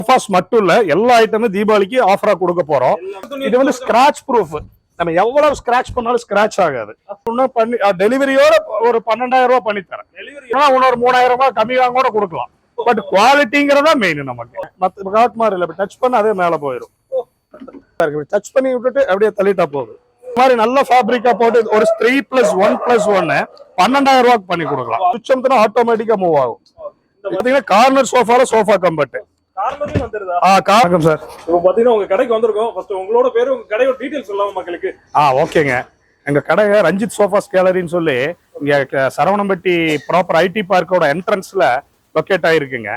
Sofas மட்டும் இல்ல எல்லா ஐட்டமும் தீபாவளிக்கு ஆஃபரா கொடுக்க போறோம். இது வந்து ஸ்கிராட்ச் ப்ரூஃப். நம்ம எவ்வளவு ஸ்கிராட்ச் பண்ணாலும் ஸ்கிராட்ச் ஆகாது. பண்ணி டெலிவரியோட ஒரு 12,000 ரூபாய் பண்ணி தரேன். இன்னொரு 3,000 ரூபாய் கம்மியாக கூட கொடுக்கலாம். பட் குவாலிட்டிங்கிறதா மெயின் நமக்கு. மத்த காட் மாதிரி இல்ல, டச் பண்ண அதே மேல போயிடும். டச் பண்ணி விட்டுட்டு அப்படியே தள்ளிட்டா போகுது. இந்த மாதிரி நல்ல ஃபேப்ரிக்கா போட்டு ஒரு 3+1+1 12,000 ரூபாய்க்கு பண்ணி கொடுக்கலாம். சுவிட்ச் அமுத்தினா ஆட்டோமேட்டிக்கா மூவ் ஆகும். பாத்தீங்கன்னா கார்னர் சோஃபால சோஃபா கம்பெட். வணக்கம் சார். இப்போ பாத்தீங்கன்னா உங்க கடைக்கு வந்திருக்கோம். ஃபர்ஸ்ட் உங்களோட பேரு, உங்க கடையோட டீடைல்ஸ் சொல்லலாமா மக்களுக்கு? ஓகேங்க. எங்க கடை ரஞ்சித் சோஃபாஸ் கேலரின்னு சொல்லி இங்க சரவணம்பட்டி ப்ராப்பர் ஐடி பார்க்கோட என்ட்ரன்ஸ்ல லொக்கேட் ஆயிருக்குங்க.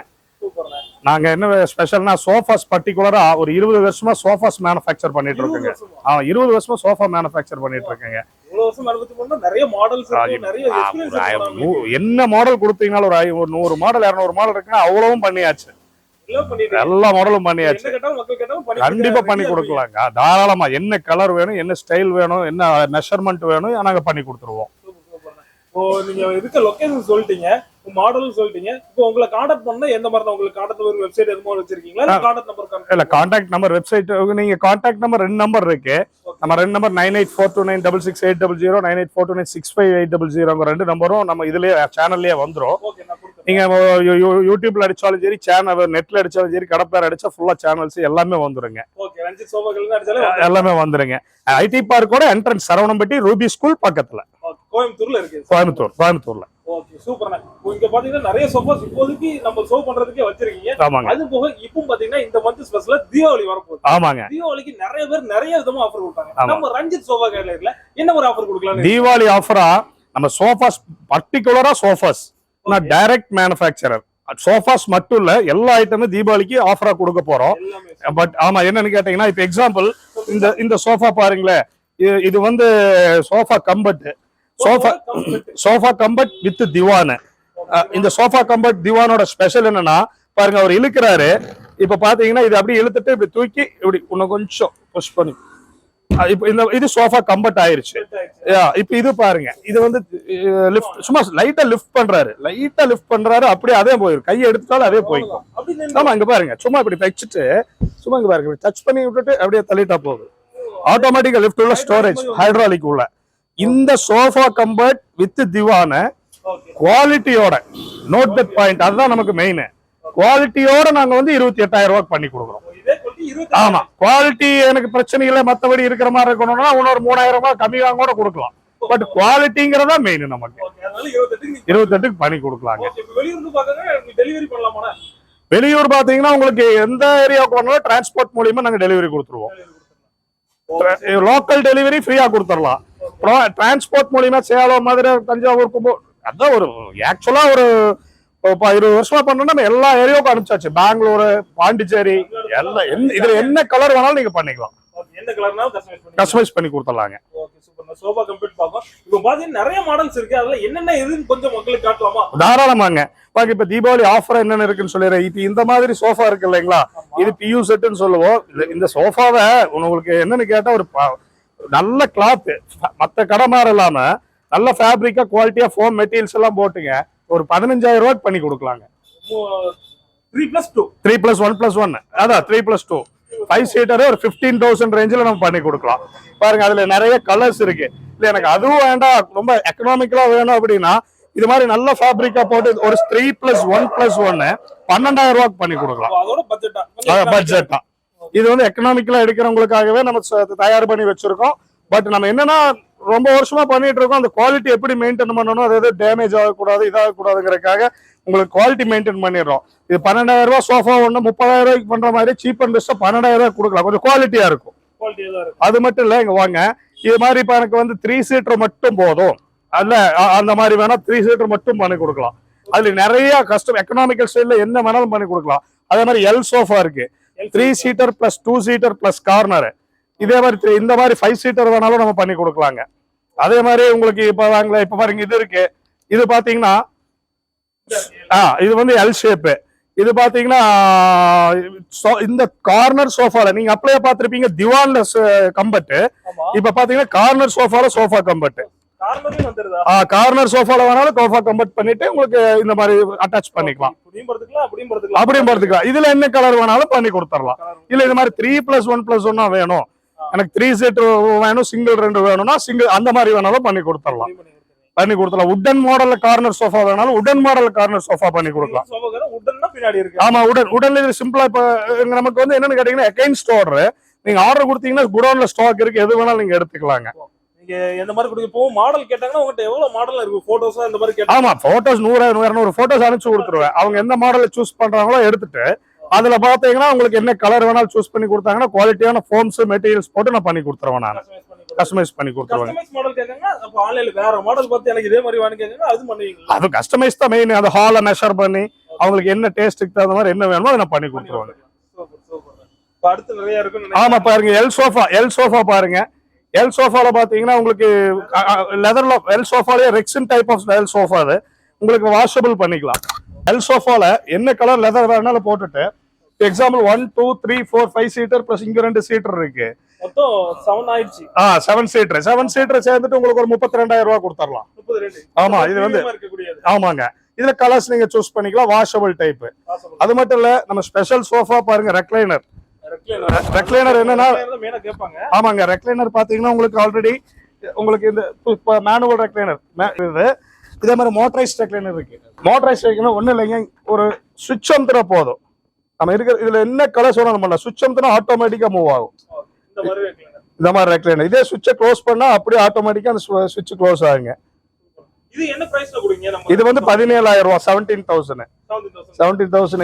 நாங்க என்ன ஸ்பெஷல்னா சோஃபாஸ் பர்டிகுலரா ஒரு 20 வருஷமா சோஃபாஸ் மேனுஃபேக்சர் பண்ணிட்டு இருக்கோங்க. 20 வருஷமா சோஃபா மேனுஃபேக்சர் பண்ணிட்டு இருக்கேங்க. என்ன மாடல் கொடுத்தீங்கன்னாலும் ஒரு 100 மாடல் 200 மாடல் இருக்குன்னா அவ்வளவும் பண்ணியாச்சு. எல்லா மாடலும் பண்ணியாச்சு. கண்டிப்பா பண்ணி கொடுக்கலாங்க. தாராளமா என்ன கலர் வேணும், என்ன ஸ்டைல் வேணும், என்ன மெஷர்மெண்ட் வேணும் நாங்க பண்ணி கொடுத்துருவோம். நீங்க இருக்க லொகேஷன் சொல்லிட்டீங்க, மாடல் சொல்லிட்டீங்க. இப்போ உங்களை கான்டாக்ட் பண்ணா எந்த மாதிரி தான்? உங்களுக்கு கான்டாக்ட் நம்பர், வெப்சைட் எதுவும் வச்சிருக்கீங்களா? கான்டாக்ட் நம்பர் இல்ல, கான்டாக்ட் நம்பர் வெப்சைட் நீங்க கான்டாக்ட் நம்பர் 2 நம்பர் இருக்கு. நம்ம 2 நம்பர் 9842966800 9842965800 2 நம்பரும் நம்ம இதுலயே சேனல்லயே வந்துரும். நீங்க யூடியூப்ல அடிச்சாலும் சரி, சேனல் நெட்ல அடிச்சாலும் சரி, கடப்பேர் அடிச்சா ஃபுல்லா சேனல்ஸ் எல்லாமே வந்துருங்க. எல்லாமே வந்துருங்க. ஐடி பார்க்கோட என்ட்ரன்ஸ் சரவணம்பட்டி ரூபி ஸ்கூல் பக்கத்துல, கோயம்புத்தூர்ல இருக்கு. கோயம்புத்தூர்ல. ஓகே, சூப்பர்ண்ணே. இங்க பாத்தீங்கன்னா நிறைய சோஃபாஸ் இப்போதைக்கு நம்ம ஷோ பண்றதுக்கே வச்சிருக்கீங்க. அது போக இப்போ பாத்தீங்கன்னா இந்த மந்த் ஸ்பெஷலா தீபாவளி வரப்போகுது. ஆமாங்க. தீபாவளிக்கு நிறைய பேர் நிறைய விதமா ஆஃபர் கொடுத்தாங்க. நம்ம ரஞ்சித் சோஃபா கேலரியில என்ன ஒரு ஆஃபர் கொடுக்கலாம்? தீபாவளி ஆஃபரா நம்ம சோஃபாஸ் பர்டிகுலரா சோஃபாஸ் நான் டைரக்ட் மேனுஃபேக்சரர். சோஃபாஸ் மட்டும் இல்ல எல்லா ஐட்டமும் தீபாவளிக்கு ஆஃபரா கொடுக்க போறோம். பட் ஆமா, என்னன்னு கேட்டீங்கன்னா இப்ப எக்ஸாம்பிள் இந்த சோஃபா பாருங்களேன். இது வந்து sofa cum bed. Sofa cum bed with திவான். இந்த சோஃபா கம்பெட் திவானோட ஸ்பெஷல் என்னன்னா பாருங்க, அவர் இழுக்கிறாரு. இப்ப பாத்தீங்கன்னா இது அப்படியே இழுத்துட்டு இப்படி தூக்கி இப்படி இன்னும் கொஞ்சம் புஷ் பண்ணி இப்ப இது சோஃபா கம்பெட் ஆயிருச்சு. இப்ப இது பாருங்க, இது வந்து சும்மா லைட்டா லிஃப்ட் பண்றாரு அப்படியே அதே போயிடும். கையை எடுத்தாலும் அதே போய்க்கும். ஆமா, இங்க பாருங்க, சும்மா இப்படி வச்சுட்டு சும்மா இங்க பாருங்க டச் பண்ணி விட்டுட்டு அப்படியே தள்ளிட்டா போகுது. ஆட்டோமேட்டிக்கா லிஃப்ட் உள்ள ஸ்டோரேஜ் ஹைட்ராலிக் உள்ள இந்த சோஃபா கம்பெட் வித் திவான குவாலிட்டியோட, நோட் தட் பாயிண்ட், அதுதான் நமக்கு மெயின். குவாலிட்டியோட நாங்க வந்து 28,000 ரூபாய்க்கு பண்ணி கொடுக்குறோம். ஆமா, குவாலிட்டி எனக்கு பிரச்சனை இல்லை. மத்தபடி இருக்கிற மாதிரி இருக்கணும்னா இன்னொரு 3,000 ரூபாய் கம்மியாக கூட கொடுக்கலாம். பட் குவாலிட்டிங்கிறதா மெயின் நமக்கு. 28க்கு பண்ணி கொடுக்கலாங்க. வெளியூர் பாத்தீங்கன்னா உங்களுக்கு எந்த ஏரியாவுக்கு வரணும் டிரான்ஸ்போர்ட் மூலியமா நாங்க டெலிவரி கொடுத்துருவோம். லோக்கல் டெலிவரி ஃப்ரீயா கொடுத்துடலாம். டிரான்ஸ்போர்ட் மூலியமா சேலம், மதுரை, தஞ்சாவூர், அதான் ஒரு ஆக்சுவலா ஒரு 20 வருஷமா பண்ணோம். நம்ம எல்லா ஏரியாவுக்கும் அனுப்பிச்சாச்சு. பெங்களூரு, பாண்டிச்சேரி எல்லாம். இதுல என்ன கலர் வேணாலும் நீங்க பண்ணிக்கலாம். கஸ்டமைஸ் பண்ணி கொடுத்துடலாங்க. சோஃபா கம்ப்ளீட் பாப்போம். இப்போ பாத்தீங்கன்னா நிறைய மாடல்ஸ் இருக்கு. அதுல என்னென்ன இருக்குன்னு கொஞ்சம் மக்களுக்கு காட்டலாமா? தாராளமாங்க. பாக்க இப்ப தீபாவளி ஆஃபர் என்னென்ன இருக்குன்னு சொல்லிடுறேன். இப்ப இந்த மாதிரி சோஃபா இருக்கு இல்லைங்களா, இது பியூ செட்னு சொல்லுவோம். இந்த சோஃபாவை உங்களுக்கு என்னன்னு கேட்டா ஒரு நல்ல கிளாத், மத்த கடை மாதிரி இல்லாம நல்ல ஃபேப்ரிக்கா குவாலிட்டியா ஃபோம் மெட்டீரியல்ஸ் எல்லாம் போட்டுங்க ஒரு 15,000 ரூபாய்க்கு பண்ணி கொடுக்கலாங்க. 3+1+1 அதான் 3+2 5 சீட்டர் ஒரு 15,000 ரேஞ்சில் நம்ம பண்ணி கொடுக்கலாம். பாருங்க, அதுல நிறைய கலர்ஸ் இருக்கு. இல்ல எனக்கு அதுவும் வேண்டாம், ரொம்ப எக்கனாமிக்கலா வேணும் அப்படின்னா இது மாதிரி நல்ல ஃபேப்ரிக்கா போட்டு ஒரு 3+1+1 12,000 ரூபாய்க்கு பண்ணி கொடுக்கலாம். பட்ஜெட்டா இது வந்து எக்கனாமிக்கலா எடுக்கிறவங்களுக்காகவே நம்ம தயார் பண்ணி வச்சிருக்கோம். பட் நம்ம என்னன்னா ரொம்ப வருஷமா பண்ணிட்டு இருக்கோம். அந்த குவாலிட்டி எப்படி மெயின்டைன் பண்ணணும், அது எதுவும் டேமேஜ் ஆகக்கூடாது, இதாகக்கூடாதுங்கிறதுக்காக உங்களுக்கு குவாலிட்டி மெயின்டைன் பண்ணிடுறோம். இது 12,000 ரூபாய் சோஃபா ஒண்ணு 30,000 ரூபாய்க்கு பண்ற மாதிரி சீப் அண்ட் பெஸ்டா 12,000 ரூபாய் கொடுக்கலாம். கொஞ்சம் குவாலிட்டியா இருக்கும். அது மட்டும் இல்ல, இங்க வாங்க, இது மாதிரி இப்ப எனக்கு வந்து 3 சீட்டர் மட்டும் போதும். அதுல அந்த மாதிரி வேணா 3 சீட்டர் மட்டும் பண்ணி கொடுக்கலாம். அதுல நிறைய கஸ்டம் எக்கனாமிக்கல் ஸ்டைல்ல என்ன வேணாலும் பண்ணி கொடுக்கலாம். அதே மாதிரி எல் சோஃபா இருக்கு, 3 seater plus 2 seater plus corner. இதே மாதிரி இந்த மாதிரி 5 சீட்டர் வேணாலும் நம்ம பண்ணி கொடுக்கலாங்க. அதே மாதிரி உங்களுக்கு இப்ப வாங்கல, இப்ப பாருங்க இது இருக்கு. இது பாத்தீங்கன்னா இது வந்து எல் ஷேப். இது பாத்தீங்கன்னா இந்த கார்னர் சோஃபால நீங்க அப்படியே பாத்திருப்பீங்க திவான்ல கம்பெட். இப்ப பாத்தீங்கன்னா கார்னர் சோஃபால சோஃபா கம்பெட். கார்னர்லயும் வந்துருதா? கார்னர் சோஃபால வேணாலும் சோஃபா கன்வெர்ட் பண்ணிட்டு உங்களுக்கு இந்த மாதிரி அட்டாச் பண்ணிக்கலாம். இப்படியும் படுத்துக்கலாம், அப்படியும் அப்படியும் படுத்துக்கலாம். இதுல என்ன கலர் வேணாலும் பண்ணி கொடுத்துடலாம். இல்ல இது மாதிரி 3+1+1 வேணும், எனக்கு 3 சீட் வேணும், சிங்கிள் 2 வேணும்னா சிங்கிள் அந்த மாதிரி வேணாலும் பண்ணி கொடுத்துடலாம். உடன் மாடல்ல கார்னர் சோஃபா வேணாலும் உடன் மாடல் கார்னர் சோஃபா பண்ணி கொடுக்கலாம். ஆமா, உடன்ல இது சிம்பிளா. இப்ப நமக்கு வந்து என்னன்னு கேட்டீங்கன்னா அகைன்ஸ்ட் ஆர்டர், நீங்க ஆர்டர் கொடுத்தீங்கன்னா குடோன்ல ஸ்டாக் இருக்கு, எது வேணாலும் நீங்க எடுத்துக்கலாங்க. நீங்க எந்த மாதிரி கொடுங்க, இப்போ மாடல் கேட்டாங்கன்னா உங்ககிட்ட எவ்வளவு மாடல் இருக்கு, போட்டோஸ் இந்த மாதிரி கேட்டா? ஆமா, போட்டோஸ் 100-200 போட்டோஸ் அனுப்பிச்சு கொடுத்துருவேன். அவங்க எந்த மாடலை சூஸ் பண்றாங்களோ எடுத்துட்டு அதுல பாத்தீங்கன்னா உங்களுக்கு என்ன கலர் வேணாலும் சூஸ் பண்ணி கொடுத்தாங்கன்னா குவாலிட்டியான ஃபோம்ஸ் மெட்டீரியல்ஸ் போட்டு நான் பண்ணி கொடுத்துருவேன். நான் கஸ்டமைஸ் பண்ணி கொடுத்துருவேன். கஸ்டமைஸ் மாடல் கேக்குங்க, அப்ப ஆன்லைன்ல வேற மாடல் பார்த்து எனக்கு இதே மாதிரி வேணும் கேக்குங்க, அது பண்ணுவீங்களா? அது கஸ்டமைஸ் தான் மெயின். அந்த ஹாலை மெஷர் பண்ணி அவங்களுக்கு என்ன டேஸ்ட்டுக்கு தகுந்த மாதிரி என்ன வேணுமோ அதை நான் பண்ணி கொடுத்துருவாங்க. அடுத்து நிறைய இருக்கு. ஆமா, பாருங்க எல் சோஃபா பாருங்க. எல் சோஃபால பாத்தீங்கன்னா உங்களுக்கு லெதர்ல எல் சோஃபாலே rexine type of L sofa, அது உங்களுக்கு வாஷபிள் பண்ணிக்கலாம். எல் சோஃபால என்ன கலர் லெதர் வேணாலும் போட்டுட்டு, எக்ஸாம்பிள் 1 2 3 4 5 சீட்டர் பிளஸ் இங்க 2 சீட்டர் இருக்கு, மொத்தம் 7 ஆயிடுச்சு. 7 சீட்டர் சேர்ந்துட்டு உங்களுக்கு ஒரு 32,000 ரூபாய் கொடுத்துடலாம். ஆமா, இது வந்து ஆமாங்க. இதுல கலர்ஸ் நீங்க சூஸ் பண்ணிக்கலாம், வாஷபிள் டைப். அது மட்டும் இல்ல, நம்ம ஸ்பெஷல் சோஃபா பாருங்க, ரெக்லைனர் என்னன்னா ஆமாங்க, ரெக்லைனர் பாத்தீங்கன்னா உங்களுக்கு ஆல்ரெடி உங்களுக்கு இந்த மேனுவல் ரெக்லைனர் இதே மாதிரி மோட்டரைஸ்ட் ரெக்லைனர் இருக்கு. மோட்டரைஸ்ட் ரெக்லைனர் ஒண்ணு இல்லைங்க, ஒரு சுவிட்ச் அமுத்துனா போதும். நம்ம இருக்கிற இதுல என்ன கலர் சொன்னா நம்ம சுவிட்ச் அமுத்துனா ஆட்டோமேட்டிக்கா மூவ் ஆகும். இந்த மாதிரி ரெக்லைனர் இதே சுவிட்சை க்ளோஸ் பண்ணா அப்படியே ஆட்டோமேட்டிக்கா அந்த சுவிட்ச் க்ளோஸ் ஆகுங்க. இது என்ன பிரைஸ்ல கொடுங்க? இது வந்து 17,000 ரூபாய், 17,000.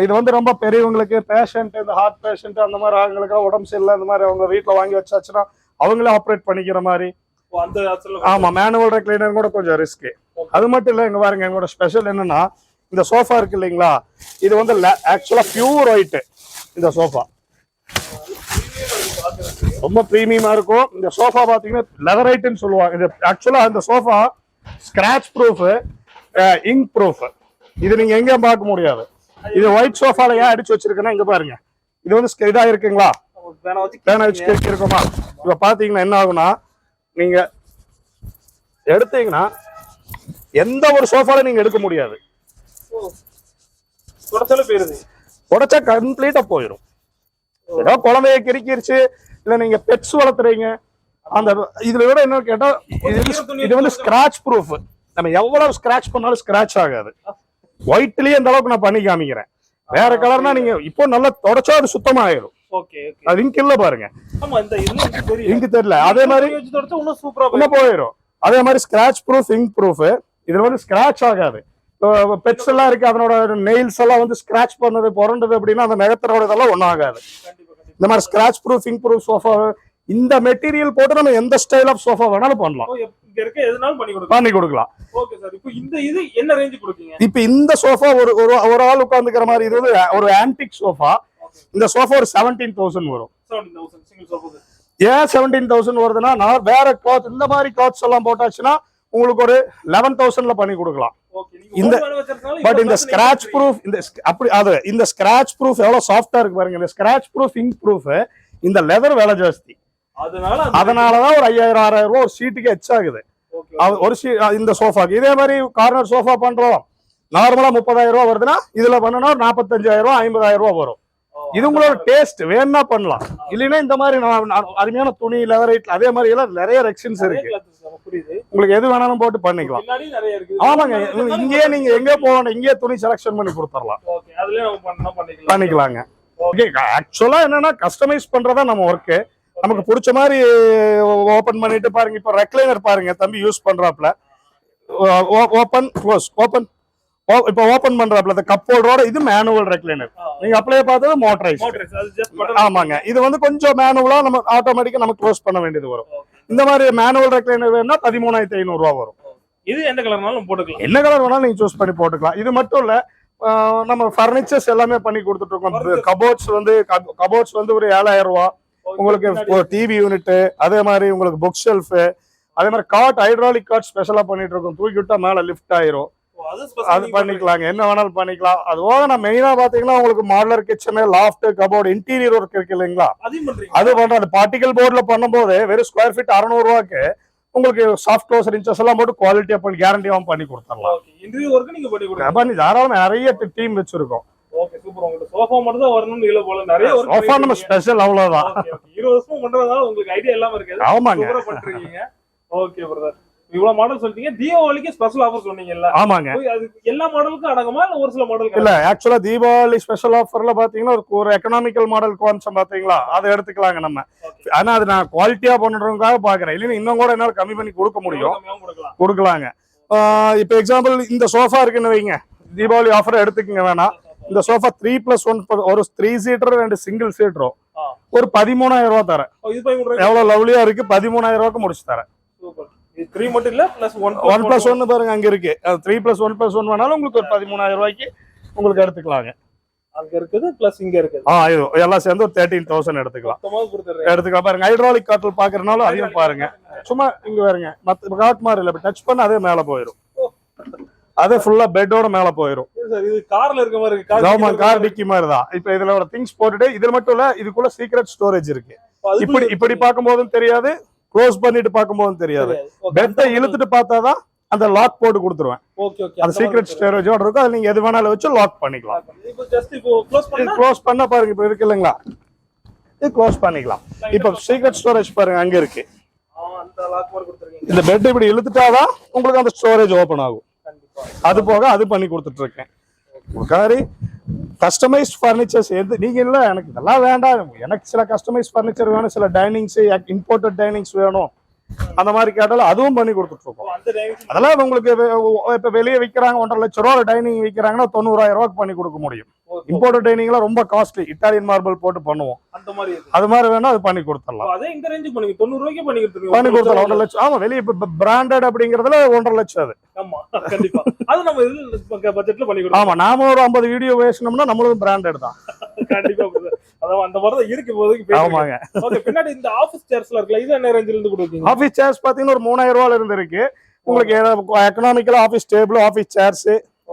இது வந்து ரொம்ப பெரியவங்களுக்கு, பேஷண்ட், இந்த ஹார்ட் பேஷண்ட் அந்த மாதிரி அவங்களுக்கு உடம்பு சரியில்லை, இந்த மாதிரி அவங்க வீட்டுல வாங்கி வச்சாச்சுன்னா அவங்களே ஆப்ரேட் பண்ணிக்கிற மாதிரி. ஆமா, மேனுவல் ரெக்லைனர் கூட கொஞ்சம் ரிஸ்க். அது மட்டும் இல்ல, இங்க பாருங்க, எங்களோட ஸ்பெஷல் என்னன்னா இந்த சோஃபா இருக்கு இல்லைங்களா, இது வந்து ஆக்சுவலா பியூர் ஒயிட். இந்த சோஃபா ரொம்ப பிரீமியமா இருக்கும். இந்த சோஃபா பாத்தீங்கன்னா லெதரைட்னு சொல்லுவாங்க. இது ஆக்சுவலா இந்த sofa scratch proof, ink proof. இது நீங்க எங்க பார்க்க முடியாது. இது ஒயிட் சோஃபால ஏன் அடிச்சு வச்சிருக்கேன்னா இங்க பாருங்க, இது வந்து இதா இருக்குங்களா, பேனா வச்சு இருக்குமா. இப்ப பாத்தீங்கன்னா என்ன ஆகும்னா, நீங்க எடுத்தீங்கன்னா எந்த ஒரு சோஃபால நீங்க எடுக்க முடியாது, உடைச்சா கம்ப்ளீட்டா போயிடும். ஏதோ குழந்தைய கிரிக்கிருச்சு, இல்ல நீங்க பெட்ஸ் வளர்த்துறீங்க, அந்த இதுல விட என்ன கேட்டா இது வந்து ஸ்கிராச் ப்ரூஃப். நம்ம எவ்வளவு ஸ்கிராச் பண்ணாலும் ஸ்கிராச் ஆகாது. ஒயிட்லயே இந்த அளவுக்கு நான் பண்ணி காமிக்கிறேன். வேற கலர்னா நீங்க இப்போ நல்லா தொடச்சா அது சுத்தமா ஆயிடும். அது இங்க் இல்ல பாருங்க, இங்க் தெரியல, அதே மாதிரி இன்னும் போயிடும். அதே மாதிரி ஸ்கிராச் ப்ரூஃப், இங்க் ப்ரூஃப். இதுல வந்து ஸ்கிராச் ஆகாது. பெட்ஸ் எல்லாம் இருக்கு, அதனோட நெயில்ஸ் எல்லாம் வந்து ஸ்கிராச் பண்ணது புரண்டது அப்படின்னா அந்த நகத்தரோட இதெல்லாம் ஒன்றும் ஆகாது. இந்த மாதிரி scratch proof, ink proof sofa, இந்த மெட்டீரியல் போட்டு நம்ம எந்த ஸ்டைல் ஆஃப் சோஃபா வேணாலும் பண்ணலாம், பண்ணி கொடுக்கலாம். இப்ப இந்த சோஃபா ஒரு ஆள் உட்கார்ந்துக்கிற மாதிரி, இது வந்து ஒரு ஆன்டிக் சோஃபா. இந்த சோஃபா ஒரு 17,000 வரும். ஏன் 17,000 வருதுன்னா, நான் வேற கிளாத் இந்த மாதிரி கிளாத்ஸ் எல்லாம் போட்டாச்சுன்னா உங்களுக்கு ஒரு 11,000ல பண்ணி கொடுக்கலாம். இந்த பட் இந்த ஸ்கிராச் ப்ரூஃப், இந்த அப்படி அது இந்த ஸ்கிராச் ப்ரூஃப் எவ்வளவு சாஃப்டா இருக்கு பாருங்க. இந்த ஸ்கிராச் ப்ரூஃப், இங்க் ப்ரூஃப், இந்த லெதர் விலை ஜாஸ்தி. அதனாலதான் ஒரு 5,000-6,000 ரூபாய் ஒரு சீட்டுக்கு எச் ஆகுது. ஒரு இந்த சோஃபாக்கு இதே மாதிரி கார்னர் சோஃபா பண்றோம், நார்மலா 30,000 ரூபாய் வருதுன்னா இதுல பண்ணனா 45,000 ரூபாய் 50,000 ரூபாய் வரும். இது உங்களோட டேஸ்ட், வேணா பண்ணலாம். இல்லைன்னா இந்த மாதிரி அருமையான துணி லெதர், அதே மாதிரி எல்லாம் நிறைய ரெக்ஷன்ஸ் இருக்கு. உங்களுக்கு எது வேணாலும் போட்டு பண்ணிக்கலாம். ஆமாங்க, இங்கேயே நீங்க எங்க போகணும், இங்கேயே துணி செலக்ஷன் பண்ணி கொடுத்துடலாம், பண்ணிக்கலாங்க. ஆக்சுவலா என்னன்னா கஸ்டமைஸ் பண்றதா நம்ம ஒர்க்கு. நமக்கு பிடிச்ச மாதிரி ஓபன் பண்ணிட்டு பாருங்க. இப்ப ரெக்லைனர் பாருங்க, தம்பி யூஸ் பண்றாப்ல, ஓபன் க்ளோஸ், ஓபன் இப்ப ஓபன் பண்றாப்ல, இந்த கப் ஹோல்டரோட. இது மேனுவல் ரெக்லைனர். நீங்க அப்படியே பார்த்தது மோட்டரைஸ். ஆமாங்க, இது வந்து கொஞ்சம் மேனுவலா நம்ம ஆட்டோமேட்டிக்கா நம்ம க்ளோஸ் பண்ண வேண்டியது வரும். இந்த மாதிரி மேனுவல் ரெக்லைனர் வேணும்னா 13,500 ரூபாய் வரும். இது எந்த கலர்னாலும் போட்டுக்கலாம், என்ன கலர் வேணாலும் நீங்க சூஸ் பண்ணி போட்டுக்கலாம். இது மட்டும் இல்ல, நம்ம பர்னிச்சர்ஸ் எல்லாமே பண்ணி கொடுத்துட்டு இருக்கோம். கபோர்ட்ஸ் வந்து ஒரு 7,000 ரூபாய் உங்களுக்கு, டிவி யூனிட், அதே மாதிரி உங்களுக்கு புக் ஷெல்ஃப், அதே மாதிரி காட், ஹைட்ராலிக் காட் ஸ்பெஷலா பண்ணிட்டு இருக்கோம். தூக்கி விட்டா மேல லிஃப்ட் ஆயிரும், அது பண்ணிக்கலாங்க, என்ன வேணாலும் பண்ணிக்கலாம். அதுவாக நான் மெயினா பாத்தீங்கன்னா உங்களுக்கு modeller kitchen, loft, cupboard, interior work இருக்கு இல்லைங்களா, அது பண்றோம். அது பார்ட்டிகல் போர்ட்ல பண்ணும்போது வெறும் ஸ்கொயர் ஃபீட் 600 ரூபாய்க்கு உங்களுக்கு சாஃப்ட் க்ளோசர் இன்ச்சஸ் எல்லாம் போட்டு குவாலிட்டியா பண்ணி கேரண்டியாவும் பண்ணி கொடுத்துடலாம். இன்டீரியர் ஒர்க் நீங்க பண்ணி கொடுங்க. பண்ணி தாராளமா நிறைய டீம் வச்சிருக்கோம். Okay super. உங்களுக்கு சோஃபா மட்டும் தான் வரணும்னு இல்ல போல, நிறைய ஒர்க் சோஃபா நம்ம ஸ்பெஷல் அவ்வளவுதான். ஓகே 20 வருஷம் பண்றதால உங்களுக்கு ஐடியா எல்லாம் இருக்கு. ஆமாங்க, சூப்பரா பண்றீங்க. ஓகே பிரதர், இவ்வளவு மாடல் சொல்லிட்டீங்க. தீபாவளிக்கு ஸ்பெஷல் ஆஃபர் சொன்னீங்கல்ல? ஆமாங்க. அது எல்லா மாடலுக்கும் அடங்குமா இல்ல ஒரு சில மாடலுக்கு? இல்ல ஆக்சுவலா தீபாவளி ஸ்பெஷல் ஆஃபர்ல பாத்தீங்கன்னா ஒரு எக்கனாமிக்கல் மாடல் கான்செப்ட் பாத்தீங்களா, அதை எடுத்துக்கலாங்க நம்ம. ஆனா அது நான் குவாலிட்டியா பண்றதுக்காக பாக்குறேன். இல்லைன்னா இன்னும் கூட என்னால கம்மி பண்ணி கொடுக்க முடியும், கொடுக்கலாங்க. இப்ப எக்ஸாம்பிள் இந்த சோஃபா இருக்குன்னு வைங்க, தீபாவளி ஆஃபர் எடுத்துக்கங்க வேணா. இந்த சோஃபா 3+1 ஒரு 3 சீட்டர் 2 சிங்கிள் சீட்டரும் ஒரு 13,000 ரூபாய் தரேன். எவ்வளவு லவ்லியா இருக்கு, 13,000 ரூபாய்க்கு முடிச்சு தரேன். 3 மட்டும் இல்ல, +1+1 பாருங்க அங்க இருக்கு. 3+1+1 வேணாலும் உங்களுக்கு ஒரு 13,000 ரூபாய்க்கு உங்களுக்கு எடுத்துக்கலாங்க. அங்க இருக்குது பிளஸ் இங்க இருக்குது. இது எல்லாம் சேர்ந்து ஒரு 13,000 எடுத்துக்கலாம். பாருங்க ஹைட்ராலிக் காட்டில் பாக்குறதுனால அதையும் பாருங்க. சும்மா இங்க பாருங்க, மத்த காட் மாதிரி இல்ல, டச் பண்ண அதே மேல போயிடும். அதே ஃபுல்லா பெட்டோட மேல போயிடும். இது கார்ல இருக்க மாதிரி இருக்கு. ஆமா, கார் டிக்கி மாதிரி தான். இப்ப இதுல ஒரு திங்ஸ் போட்டுட்டு இதுல மட்டும் இல்ல, இதுக்குள்ள சீக்ரெட் ஸ்டோரேஜ் இருக்கு. இப்படி பார்க்கும்போதும் தெரியாது, க்ளோஸ் பண்ணிட்டு பார்க்கும்போதும் தெரியாது. பெட்டை இழுத்துட்டு பார்த்தாதான் அந்த லாக் போட்டு கொடுத்துருவேன். அது சீக்ரெட் ஸ்டோரேஜோட இருக்கும். அது நீங்க எது வேணாலும் வச்சு லாக் பண்ணிக்கலாம். க்ளோஸ் பண்ண பாருங்க, இப்ப இருக்கு இல்லைங்களா, இது க்ளோஸ் பண்ணிக்கலாம். இப்ப சீக்ரெட் ஸ்டோரேஜ் பாருங்க அங்க இருக்கு. இந்த பெட் இப்படி இழுத்துட்டாதான் உங்களுக்கு அந்த ஸ்டோரேஜ் ஓபன் ஆகும். அது போக அது பண்ணி கொடுத்துட்டு இருக்கேன். கஸ்டமைஸ்ட் பர்னிச்சர்ஸ் நீங்க இல்ல எனக்கு இதெல்லாம் வேண்டாம், எனக்கு சில கஸ்டமைஸ் பர்னிச்சர் வேணும், சில டைனிங்ஸ் இம்போர்ட்டட் டைனிங்ஸ் வேணும், அந்த மாதிரி கேட்டாலும் அதுவும் பண்ணி கொடுத்துட்டு இருக்கோம். அதெல்லாம் உங்களுக்கு இப்ப வெளியே விற்கிறாங்க 1.5 லட்சம் ரூபா டைனிங் விற்கிறாங்கன்னா 90,000 ரூபாய்க்கு பண்ணி கொடுக்க முடியும். இம்போர்ட்டட் டைனிங் எல்லாம் ரொம்ப காஸ்ட்லி, இட்டாலியன் மார்பிள் போட்டு பண்ணுவோம். அது மாதிரி வேணா அது பண்ணி கொடுத்துடலாம். அதே இந்த ரேஞ்சுக்கு பண்ணி 90 ரூபாய்க்கு பண்ணி கொடுத்துடலாம். 1.5 லட்சம். ஆமா, வெளியே பிராண்டட் அப்படிங்கறதுல 1.5 லட்சம். அது ஆமா கண்டிப்பா. அது நம்ம பட்ஜெட்ல பண்ணி கொடுக்கலாம். ஆமா, நாம ஒரு 50 வீடியோ பேசணும்னா நம்மளும் பிராண்டட் தான். கண்டிப்பா அதான் அந்த மாதிரி தான் இருக்கு போதுக்கு. ஆமாங்க. ஓகே, பின்னாடி இந்த ஆபீஸ் சேர்ஸ்ல இருக்குல, இது என்ன ரேஞ்சில இருந்து கொடுக்கீங்க? ஆபீஸ் சேர்ஸ் பாத்தீங்கன்னா ஒரு 3,000 ரூபாயில இருந்து இருக்கு. உங்களுக்கு எக்கனாமிக்கலா office table, office chairs,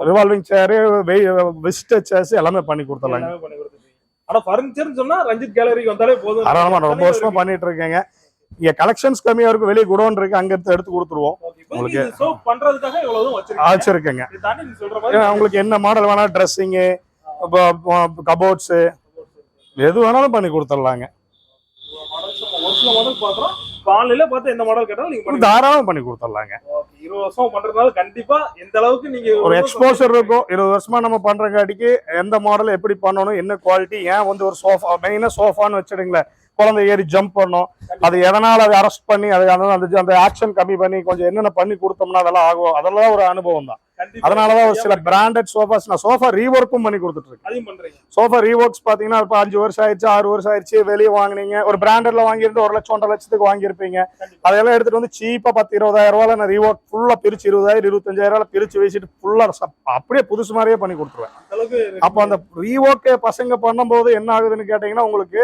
revolving chair, visitor chairs எல்லாமே பண்ணி கொடுத்துடலாம். ஆனா ஃபர்னிச்சர்னு சொன்னா ரஞ்சித் கேலரிக்கு வந்தாலே போதும். ஆமா, ரொம்ப வருஷமா பண்ணிட்டு இருக்கேங்க. இங்க கலெக்ஷன்ஸ் கம்மியா இருக்கும், வெளியே குடோன் இருக்கு, அங்க எடுத்து கொடுத்துருவோம். உங்களுக்கு சோ பண்றதுக்காக இவ்வளவு வச்சிருக்கேங்க. இது தாண்டி நீங்க சொல்ற மாதிரி உங்களுக்கு என்ன மாடல் வேணா, ட்ரெஸ்ஸிங், கபோர்ட்ஸ் எது வேணாலும் பண்ணி கொடுத்துடலாங்க. ஒரு சில மாடல் பாக்குறோம், காலையில பார்த்து எந்த மாடல் கேட்டாலும் நீங்க தாராளம் பண்ணி கொடுத்துடலாங்க. 20 வருஷம் பண்றதுனால கண்டிப்பா எந்த அளவுக்கு நீங்க ஒரு எக்ஸ்போசர் இருக்கும். 20 வருஷமா நம்ம பண்றங்காட்டிக்கு எந்த மாடல் எப்படி பண்ணணும், என்ன குவாலிட்டி, ஏன் வந்து ஒரு சோஃபா மெயினா சோஃபான்னு வச்சிடுங்களேன், குழந்தை ஏறி ஜம்ப் பண்ணும், அது எதனால அதை அரெஸ்ட் பண்ணி அந்த ஆக்ஷன் கம்மி பண்ணி கொஞ்சம் என்னென்ன பண்ணி கொடுத்தோம்னா அதெல்லாம் ஆகும். அதெல்லாம் ஒரு அனுபவம் தான். அதனாலதான் ஒரு சில பிராண்டட் சோஃபாஸ் நான் சோஃபா ரீவொர்க்கும் பண்ணி கொடுத்துட்டு இருக்கேன். சோஃபா ரீவொர்க்ஸ் பாத்தீங்கன்னா இப்ப 5 வருஷம் ஆயிடுச்சு, 6 வருஷம் ஆயிடுச்சு, வெளியே வாங்கினீங்க ஒரு பிராண்டட்ல வாங்கியிருந்து 1 லட்சம் 1.5 லட்சத்துக்கு வாங்கியிருப்பீங்க. அதெல்லாம் எடுத்துட்டு வந்து சீப்பா 10-20,000 ரூபாய் நான் ரீவொர்க் ஃபுல்லா பிரிச்சு 20,000-25,000 பிரிச்சு வச்சுட்டு ஃபுல்லா அப்படியே புதுசு மாதிரியே பண்ணி கொடுத்துருவேன். அப்ப அந்த ரீவொர்க் பசங்க பண்ணும்போது என்ன ஆகுதுன்னு கேட்டீங்கன்னா, உங்களுக்கு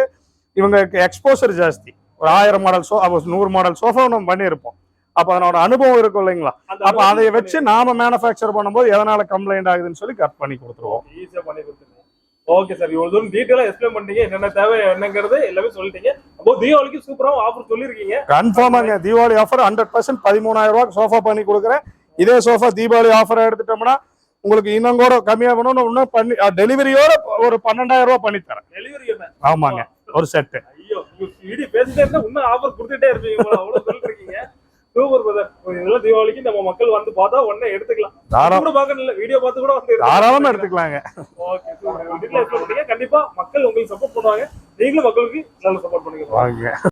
இவங்க எக்ஸ்போசர் ஜாஸ்தி. ஒரு 1000 மாடல் 100 மாடல் சோஃபா நம்ம பண்ணியிருப்போம். அப்ப அதனோட அனுபவம் இருக்கும் இல்லைங்களா, அப்ப அதை வச்சு நாம மேனுஃபேக்சர் பண்ணும்போது எதனால கம்ப்ளைண்ட் ஆகுதுன்னு சொல்லி கட் பண்ணி கொடுத்துருவோம். ஈஸியா பண்ணி கொடுத்துருவோம். ஓகே சார், இவ்வளவு தூரம் டீடைலா எக்ஸ்பிளைன் பண்ணீங்க, என்னென்ன தேவை என்னங்கிறது எல்லாமே சொல்லிட்டீங்க. அப்போ தீபாவளிக்கு சூப்பரா ஆஃபர் சொல்லிருக்கீங்க. கன்ஃபார்மாங்க, தீபாவளி ஆஃபர் 100% 13,000 ரூபாய்க்கு சோஃபா பண்ணி கொடுக்குறேன். இதே சோஃபா தீபாவளி ஆஃபர் எடுத்துட்டோம்னா உங்களுக்கு இன்னும் கூட கம்மியா பண்ணணும், இன்னும் பண்ணி டெலிவரியோட ஒரு 12,000 ரூபாய் பண்ணி தரேன். டெலிவரி என்ன? ஆமாங்க, ஒரு செட். ஐயோ, வீடியோ பேசிட்டே இருந்தா இன்னும் ஆஃபர் கொடுத்துட்டே இருப்பீங்க, அவ்வளவு சொல்லிருக்கீங்க. Super brother. இதெல்லாம் தீபாவளிக்கு நம்ம மக்கள் வந்து பார்த்தா உடனே எடுத்துக்கலாம். கூட பார்க்கணும் இல்ல, வீடியோ பார்த்து கூட வந்து தாராளமா எடுத்துக்கலாங்க. Okay super. கண்டிப்பா மக்கள் உங்களுக்கு சப்போர்ட் பண்ணுவாங்க, நீங்களும் மக்களுக்கு நல்ல சப்போர்ட் பண்ணுங்க.